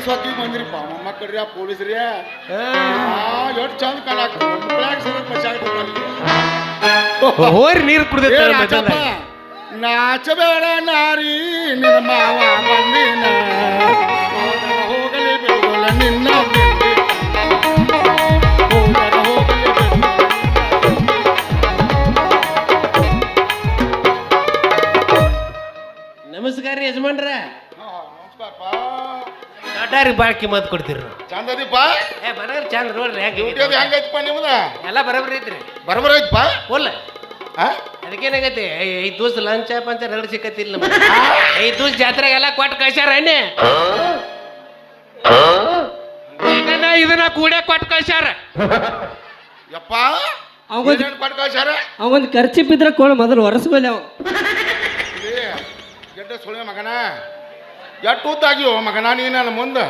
ಹೊತ್ತಿಗೆ ಬಂದ್ರಿಪ್ಪ ಮೊಮ್ಮಕ್ಕಳ್ರಿ ಪೊಲೀಸ್ರಿ ಎಷ್ಟು ಚಂದ ಕಾಲಾಕ ಹೋರಿ ನೀರು ಕುಡ್ದ ನಾಚಬೇಡ ನಾರಿ ನಿನ್ನ ಮಾವ ಬಂದಿನ ಹೋಗಲಿ ಬಿಡೋಲ್ಲ ನಿನ್ನ ನಮಸ್ಕಾರ ರೀ ಯಜಮಾನ್ರ ಕಟಾರಿ ಬಾಳ್ಕಿ ಮತ್ ಕೊಡ್ತೀರಿ ಚಂದದಿಪ್ಪ ಬರೋರಿ ಚಂದ ನೋಡ್ರಿ ಹೆಂಗೈತಪ್ಪ ನಿಮ್ದ ಎಲ್ಲ ಬರೋಬ್ರಿ ಐತ್ರಿ ಬರಬರ ಐತಪ್ಪ ಫುಲ್ ಅದಕ್ಕೇನಾಗೈತಿ 5 ದಿವಸ ಲಂಚ ಪಂಚ ಎರಡು ಸಿಕ್ಕತ್ತಿಲ್ಲ ನಮ್ಗೆ 5 ದಿವಸ ಜಾತ್ರೆಗೆಲ್ಲ ಕೊಟ್ಟು ಕಳ್ಸ್ಯಾರ ಎಣ್ಣೆ ಇದನ್ನ ಕೂಡೆ ಕೊಟ್ಟು ಕಳ್ಸ್ಯಾರ ಯಪ್ಪ ಕೊಟ್ಟು ಕಳ್ಸ್ಯಾರ ಅವಂದು ಖರ್ಚಿಪ್ ಇದ್ರೆ ಕೊಡು ಮೊದಲು ಒರೆಸ್ಕೊಳ್ಳಿ ಅವ ಗೆಡ್ಡ ಸುಳ್ಳ ಮಗನ ಎಷ್ಟು ಉದ್ದಾಗಿಯೋ ಮಗನ ನೀನ ಮುಂದೆ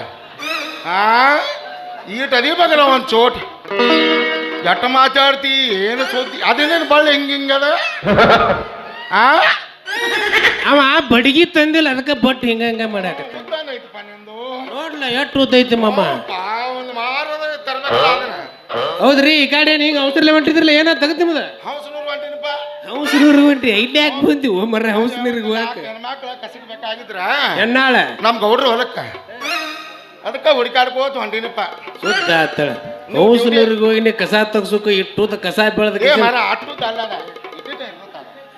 ಈಟದಿ ಮಗನ ಒಂದು ಚೋಟ್ ಎಟ್ಟ ಮಾತಾಡ್ತಿ ಏನು ಸೋತಿ ಅದೇನೇನು ಬಳ್ಳಿ ಹಿಂಗದ ಅವ ಬಡಗಿ ತಂದಿಲ್ಲ ಅದಕ್ಕೆ ಬಟ್ ಹಿಂಗ ಮಾಡಾಕತ್ತ ನೋಡ್ಲ ಎಷ್ಟು ಉದ್ದೈತಿ ಮಮ್ಮ ಒಂದು ಮಾರದ ತರಬೇಕ ಹೌದ್ರಿ ಈ ಕಡೆ ಹಿಂಗ ಔಷಧಿ ಹೊಂಟಿದ್ರಲ್ಲ ಏನೋ ತಗತ್ ನಿಮ್ದ ಹೌಸ್ನೂರು ಹೊಂಟಿನಪ್ಪ ಹೌಸ್ನೂರು ಹೊಂಟ್ರಿ ಇಲ್ಲಿ ಯಾಕೆ ಬಂದಿವು ಮರ್ರ ಹೌಸ್ನೂರಿಗೆ ಹೋಗಕ್ಕೆ ಹೆಣ್ಮಕ್ಳ ಕಸಿಬೇಕಾಗಿದ್ರ ಎನ್ನಾಳ ನಮ್ ಗೌಡ್ರು ಹೊಲಕ್ಕ ಅದಕ್ಕೆ ಹುಡುಕಾಡ್ಕೋತ ಹೊಂಟಿನಪ್ಪ ಸುತ್ತ ಆತಳ ಹೌಸ್ನೂರಿಗೆ ಹೋಗಿ ಕಸ ತಗ್ಸೋಕೆ ಇಟ್ಟು ಕಸ ಬೆಳೆದ ಮರ ಅಟ್ಟುದ ಅಲ್ಲದ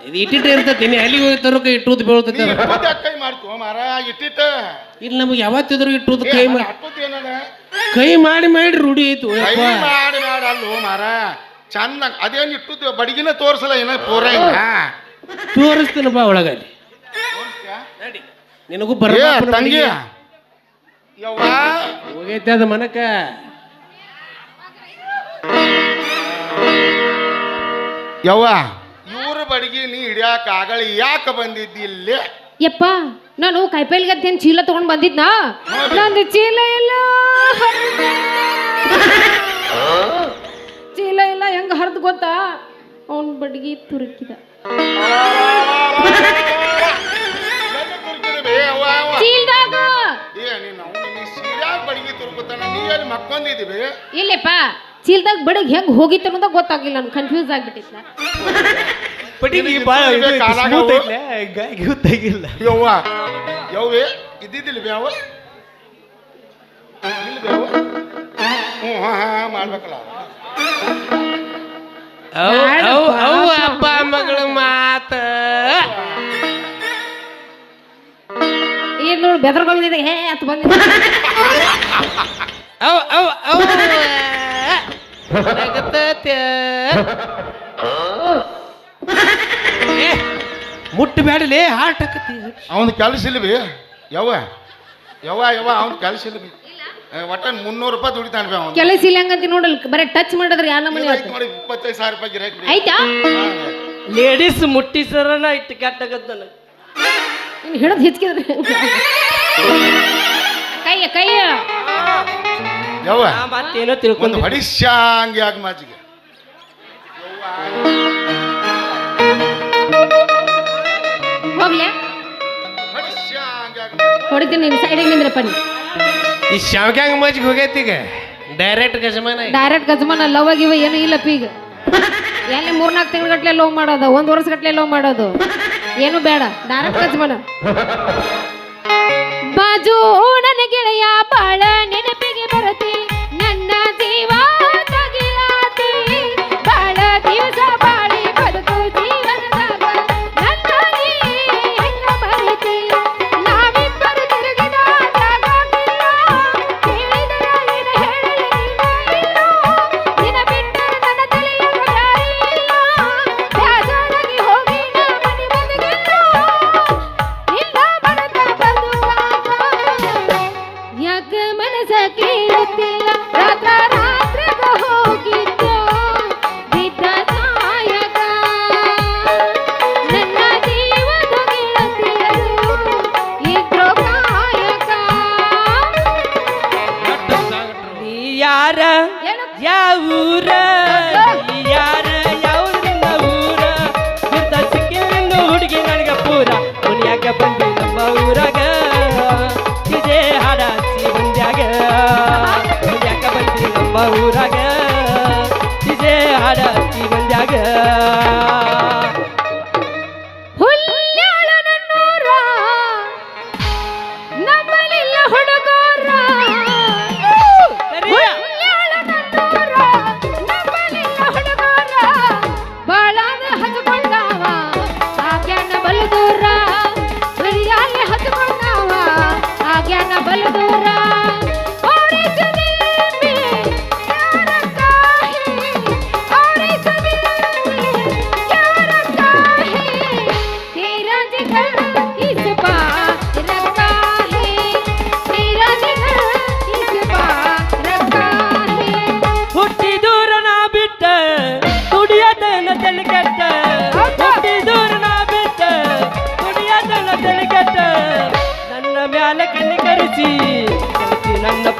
ಇದು ಇಟ್ಟಿಟ್ಟ ಇರ್ತೈತಿ ನೀ ಅಲ್ಲಿಗೆ ಹೋಗಿ ತರೋಕೆ ಇಟ್ಟುದ್ ಬೀಳ್ತೈತಿ ಕೈ ಮಾಡ್ತೀವ ಮಾರ ಇಟ್ಟಿಟ್ಟ ಇಲ್ಲಿ ನಮಗೆ ಯಾವತ್ತಿದ್ರು ಇಟ್ಟುದ್ ಕೈ ಮಾಡಿ ಅಟ್ಟುದ್ ಏನದ ಕೈ ಮಾಡಿ ರೂಢಿ ಐತು ಮಾಡಿ ಅಲ್ಲೋ ಮಾರ ಚಂದ ಅದೇನು ಇಟ್ಟುದ್ ಬಡಗಿನ ತೋರ್ಸಲ್ಲ ಏನ ಪೂರ ತೋರಿಸ್ತೀನಿ ಬಾ ಒಳಗಲ್ಲಿ ನಿನಗೂ ಬರ ತಂಗಿ ಯವ್ವ ಹೋಗೈತೆ ಅದ ಮನಕ ಯವ್ವ ಇವ್ರ ಬಡಗಿ ನೀ ಹಿಡಿಯಾಕ ಆಗಲಿ ಯಾಕೆ ಬಂದಿದ್ದಿ ಇಲ್ಲಿ ಯಪ್ಪ ನಾನು ಕೈಪೈಲ್ಗತ್ತೇನು ಚೀಲ ತಗೊಂಡ್ ಬಂದಿದ್ನಾ ನಂದು ಚೀಲ ಇಲ್ಲ ಚೀಲ ಇಲ್ಲ ಹೆಂಗ ಹರ್ದ್ ಗೊತ್ತಾ ಅವನ್ ಬಡ್ಗಿ ತುರುಕಿದ ಚೀಲ್ದಾಗ ಇಲ್ಲಪ್ಪ ಚೀಲ್ದಾಗ ಬಡಗ್ ಹೆಂಗ್ ಹೋಗಿತ್ತು ಅನ್ನೋದಾಗ ಗೊತ್ತಾಗಿಲ್ಲ ನನ್ಗೆ ಕನ್ಫ್ಯೂಸ್ ಆಗ್ಬಿಟ್ಟಿತ್ತ ಗೊತ್ತಾಗಿಲ್ಲ ಯವ್ವ ಯವ್ವೇ ಇದ್ದಿದ್ದಿಲ್ಲ ಬ್ಯಾವ ಇಲ್ಲ ಬ್ಯಾವ ಮಾಡ್ಬೇಕಲ್ಲ ಅಪ್ಪ ಮಗಳ ಮಾತ ಏನ್ ನೋಡಿ ಬೆದರ್ಕೊಂಡಿದ್ದೆ ಹೇ ಅಂತ ಬಂದ ಮುಟ್ಟು ಬ್ಯಾಡಲೇ ಹಾರ್ಟ್ ಹಾಕತಿ ಅವನ ಕೆಲಸ ಇಲ್ವಿ ಯವ್ವ ಯವ್ವ ಯವ್ವ ಅವನ ಕೆಲಸ ಇಲ್ವಿ ಒಟ್ಟ 300 ರೂಪಾಯಿ ದುಡಿತಾನೆ ಅವನು ಕೆಲಸ ಇಲ್ಲ ಹಂಗಂತ ನೋಡಲ್ ಬರೀ ಟಚ್ ಮಾಡಿದ್ರೆ ಯಾವ ನಮ್ಮನೆ ನೋಡಿ 25,000 ರೂಪಾಯಿ ಗಿರಾಕಿ ಆಯ್ತಾ ಲೇಡೀಸ್ ಮುಟ್ಟಿಸರನ ಇಟ್ಟು ಕೆಟ್ಟಾಗತ್ತ ನನಗೆ ನೀನು ಹಿಡಿದು ಹಿಚ್ಕಿದ್ರೆ ಕೈಯ ಯವ್ವ ಮತ್ತೇನೋ ತಿಳ್ಕೊಂಡು ಒಂದು ಹೊಡಿಶ್ಯಾಂಗಿ ಆಗ ಮಾಜಿಗೆ ಹೋಗ್ಲೆ ಹೊಡಿತೀನಿ ನೀನು ಸೈಡಿಗೆ ನಿಂದ್ರಪ್ಪ ನೀ ಈ ಶಾವ್ಗ್ಯಾಂಗ ಮಜ್ಜಿಗೆ ಹೋಗೈತಿ ಈಗ ಡೈರೆಕ್ಟ್ ಗಜಮಾನ ಲವ್ ಆಗಿವ ಏನು ಇಲ್ಲ ಈಗ ಎಲ್ಲಿ 3-4 ತಿಂಗಳಗಟ್ಲೆ ಲವ್ ಮಾಡೋದು 1 ವರ್ಷ ಗಟ್ಲೆ ಲವ್ ಮಾಡೋದು ಏನು ಬೇಡ ಡೈರೆಕ್ಟ್ ಗಜಮಾನ ಬಾಜು ನನ್ನ ಗೆಳೆಯ ಬಾಳ ನೆನಪಿಗೆ ಬರತಿ ನನ್ನ ಜೀವ ತಗಿಲಾತಿ ಬಾಳ ದಿವಸ ಬಾಳಿ ಬದುಕು ಜೀವನದಾಗ ನನ್ನ ನೀ ಹೆಂಗ ಮರಿತಿ ನಾವಿಬ್ಬರು ತಿರುಗಿದ ಜಾಗೋಗಿಲ್ಲ ಕೇಳಿದರ ಏನು ಹೇಳಲಿ ನಿನ್ನ ಬಿಟ್ಟರೆ ನನ್ನ ತಲೆಯಾಗ ದಾರಿ ಇಲ್ಲ ಬ್ಯಾಜಾರಾಗಿ ಹೋಗಿ ನಾ ಮನೆ ಬಂದಿಲ್ಲ ನಿನ್ನ ಮನದ ಬಂದು ಯಾಕ ಮನಸ ಕೇಳುತ್ತೆ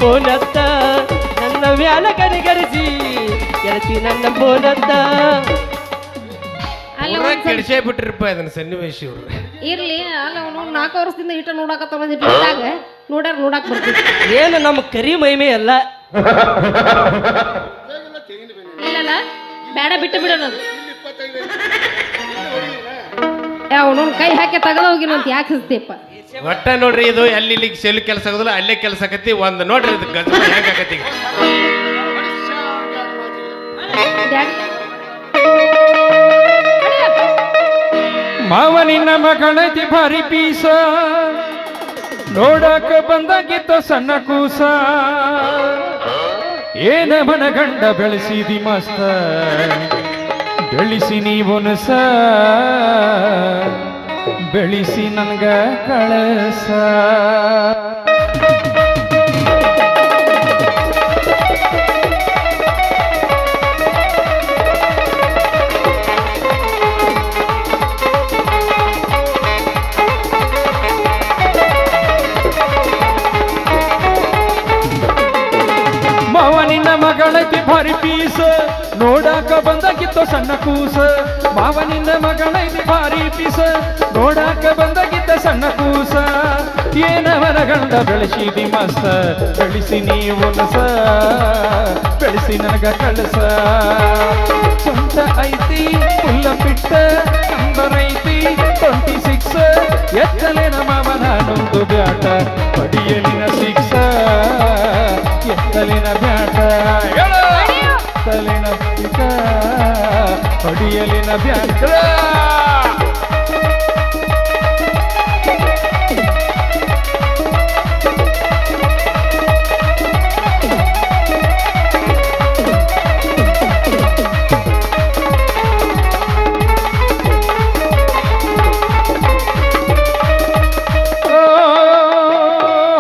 ಫೋನ್ ಹತ್ತ ನನ್ನ ಮ್ಯಾಲ ಕನಿಗರಿಸಿ ಗೆಳತಿ ನನ್ನ ಫೋನ್ ಹತ್ತ. ಅಲ್ಲ ಊರಾಗ ಒಂದ್ಸಲ ಕೆಡ್ಸೇ ಬಿಟ್ರಿಪ್ಪ ಇದನ್ನ ಸನ್ನಿವೇಶ ಇವ್ರು. ಇರ್ಲಿ ಅಲ್ಲ ಅವನು 4 ವರ್ಷದಿಂದ ಇಷ್ಟ ನೋಡಾಕತ್ತಾವ ಇಟ್ಟಾಗ ನೋಡಾಕ್ ಬರ್ತಿದ್ವಿ. ಏನು ನಮ್ಮ ಕರಿ ಮೈಮೆ ಅಲ್ಲ. ಇಲ್ಲಲ್ಲ ಬೇಡ ಬಿಟ್ಟು ಬಿಡೋಣ ಅವನು ಕೈ ಹಾಕಿ ತೆಗೆದ ಹೋಗಿನಂತ ಯಾಕೆ ಹಚ್ತೀಯಪ್ಪ. ಒಟ್ಟ ನೋಡ್ರಿ ಇದು ಎಲ್ಲಿ ಇಲ್ಲಿಗೆ ಸೆಲ್ ಕೆಲಸ ಆಗೋದಿಲ್ಲ, ಅಲ್ಲೇ ಕೆಲಸ ಆಕತಿ. ಒಂದು ನೋಡ್ರಿ ಇದು ಗಜ ಹೆಂಗ್ ಆಕತಿ. ಮಾವನಿನ ಮಗಳತಿ ಭಾರಿ ಪೀಸ ನೋಡಕ ಬಂದಾಗಿತ್ತ ಸಣ್ಣ ಕೂಸ ಏನ ಮನಗಂಡ ಬೆಳೆಸಿದಿ ಮಸ್ತ ಬೆಳಿಸಿ ನೀವೊನಸ ಬೆಳಿಸಿ ನನ್ಗ ಕಳಸ. ಮಾವನಿನ ಮಗಳತಿ ಭಾರಿ ಪೀಸ ನೋಡಾಕ ಬಂದಾಗಿತ್ತು ಸಣ್ಣ ಕೂಸ. ಮಾವನಿನ ಮಗಳೈತಿ ಭಾರಿ ಪೀಸ ನೋಡಾಕ ಬಂದಾಗಿತ್ತ ಸಣ್ಣ ಕೂಸ ಏನವನ ಗಂಡ ಬೆಳೆಸಿದಿ ಮಸ್ತ ಬೆಳಿಸಿ ನೀವೊನಸ ಬೆಳಿಸಿ ನನಗ ಕಳಸ. ಸ್ವಂತ ಐತಿ ಫುಲ್ಲ ಪಿಟ್ಟ ನಂಬರ್ ಐತಿ 26 ಎತ್ತಲಿನ ಮಾವನ ನೊಂದು ಬ್ಯಾಟ ಪಡಿಯಲಿನ 6 ಎತ್ತಲಿನ ಬ್ಯಾಟ ಎತ್ತಲಿನ ಪಿಟ ಪಡಿಯಲಿನ ಬ್ಯಾಟ.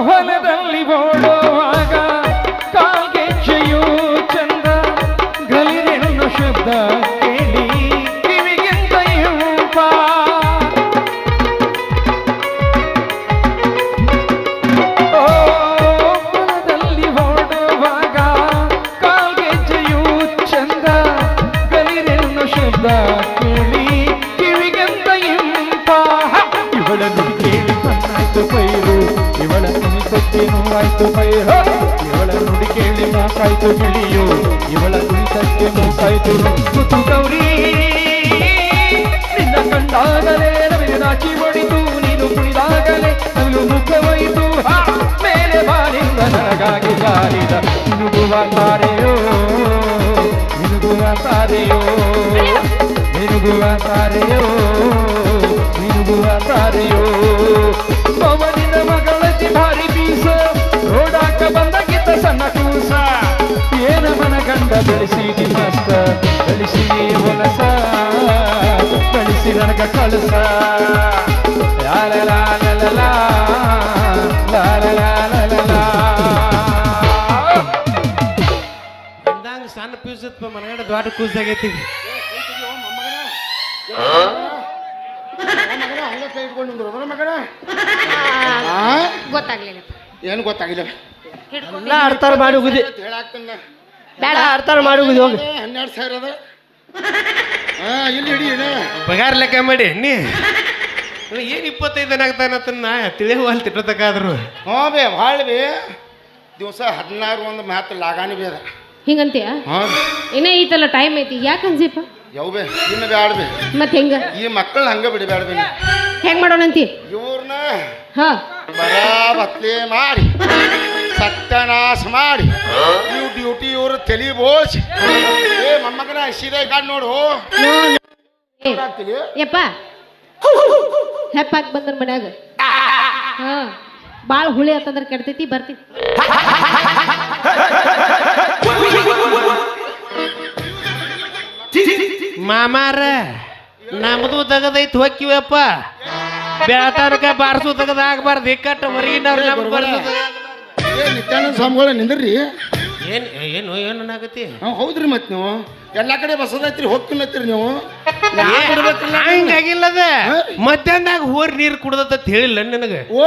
ಹೊಲದಲ್ಲಿ ಓಡುವಾಗ ಕಾಲ್ಗೆಜ್ಜೆಯು ಚಂದ ಗಲಿರೆಣ್ಣು ಶಬ್ದ ಕೇಳಿ ಕಿವಿಗಿಂತ ಇಂಪ. ಹೊಲದಲ್ಲಿ ಓಡುವಾಗ ಕಾಲ್ಗೆಜ್ಜೆಯು ಚಂದ ಗಲಿರೆಣ್ಣು ಶಬ್ದ ಕೇಳಿ ಕಿವಿಗಿಂತ ಇಂಪ. ಇವಳನ್ನು ಕೇಳಿ ಕಣ್ಣಾಯ್ತು ಪೈರು ಇವಳ ಕುಣಿತಕ್ಕೇನು ಆಯ್ತು ಪೈರು ಇವಳ ನುಡಿ ಕೇಳಿ ಮಾಕಾಯ್ತು ಗಿಳಿಯು ಇವಳ ಕುಣಿತಕ್ಕೆ ಮೂಕಾಯ್ತು ಮುತ್ತು ಗೌರಿ. ನಿನ್ನ ಕಂಡಾಗಲೇ ನವಿಲು ನಾಚಿ ಹೊಡಿತು ನೀನು ಕುಣಿದಾಗಲೇ ನವಿಲು ಮುಖವಾಯಿತು. ಮೇಲೆ ಬಾರಿಂದ ನನಗಾಗಿ ಜಾರಿದ ಮಿನುಗುವ ತಾರೆಯೋ ಮಿನುಗುವ ತಾರೆಯೋ ಮಿನುಗುವ ತಾರೆಯೋ ಮಿನುಗುವ ತಾರೆಯೋ. ಪವನಿನ ಮಗಳತಿ ಭಾರಿ ಬೀಸ ನೋಡಾಕ ಬಂದಾಗಿತ್ತ ಸಣ್ಣ ಕೂಸ ಏನ ಮನಗಂಡ ಬೆಳೆಸಿದಿ ಮಸ್ತ ಬೆಳೆಸಿ ಹೊಲಸ ಬೆಳೆಸಿ ನನಗ ಕಳಸ. ಲಾಲ ಲಾಲ ಲಲಾ ಲಾಲ ಲಾಲ ಲಲಾ. ಅಂದಂಗ ಸಣ್ಣ ಪೀಸತ್ ಮನಗಂಡ ದೊಡ್ಡ ಕೂಸಾಗೈತಿ. ಗೊತ್ತಾಗ್ಲಿಲ್ಲ ಏನು ಗೊತ್ತಾಗಿಲ್ಲ ಎಲ್ಲ ಅರ್ಥ ಮಾಡಿ ಹೋಗುದಿ ಹೇಳಾಕ್ತನ್ನ ಬೇಡ ಅರ್ಥ ಮಾಡಿ ಹೋಗುದಿ ಹೋಗಿ. 12,000 ಅದ. ಇಲ್ಲಿ ಹಿಡಿ ಪಗಾರ ಲೆಕ್ಕ ಮಾಡಿ ನೀ ಏನ್ 25 ಆಗ್ತಾನತ್ತ ನಾ ತಿಳಿಯುವಲ್ ತಿಟ್ಟತಕ್ಕಾದ್ರು. ಹ್ಞೂ ಬೇ ಭಾಳ ಬೇ ದಿವಸ 16 ಒಂದು ಮಾತು ಲಾಗಾನಿ ಬೇ ಅದ. ಹಿಂಗಂತೀಯ ಹಾಂ ಇನ್ನ ಐತಲ್ಲ ಟೈಮ್ ಐತಿ ಯಾಕೆ ಅನ್ಸಿಪ್ಪ ಯಾವ ಬೇ ಇನ್ನು ಬ್ಯಾಡ್ಬೇ ಮತ್ತೆ ಹೆಂಗ ಈ ಮಕ್ಕಳು ಹಂಗೆ ಬಿಡಬ್ಯಾಡ್ಬೇ. ಹೆಂಗ್ ಮಾಡೋಣಂತಿ ಇವ್ರನ್ನ ಹಾ ಬರಾ ಬತ್ಲೆ ಮಾಡಿ ಸತ್ಯನಾಶ ಮಾಡಿ ಇವ್ ಡ್ಯೂಟಿ ಇವ್ರು ತಲೆ ಬೋಳ್ಸಿ ಏ ಮೊಮ್ಮಗನ ಸೀದಾ ಗಾಡಿ ನೋಡು ಯಪ್ಪ ಹೆಪ್ಪಾಕ್ ಬಂದ್ರ ಮನ್ಯಾಗ ಹಾ ಬಾಳ ಹುಳಿ ಆತಂದ್ರ ಕೆಡ್ತೈತಿ ಬರ್ತೀನಿ. ಮಾಮಾರ ನಮ್ದು ತಗದೈತ್ ಹೊಕ್ಕಿವಪ್ಪ ಬೆಳತನಕ ಬಾರ್ಸು ತಗದ ಆಗ್ಬಾರ್ದು ಇಕ್ಕಟ್ಟ ಹೊರಗಿನವ್ರು ನಮ್ಗೆ ಬರ್ಸೋದು. ನಿತ್ಯಾನಂದ ಸ್ವಾಮಿಗಳ ನಿಂದ್ರಿ ಏನು ಏನಾಗತಿ ಹೌದ್ರಿ ಮತ್ ನೀವು ಎಲ್ಲಾ ಕಡೆ ಬಸದೈತ್ರಿ ಹೋಗ್ತಿನತ್ತೀರಿ ನೀವು ಹಂಗಾಗಿಲ್ಲದ ಮಧ್ಯಾಹ್ನದಾಗ ಹೋರಿ ನೀರು ಕುಡ್ದತ್ತ ಹೇಳಿಲ್ಲ ನನಗೆ. ಓ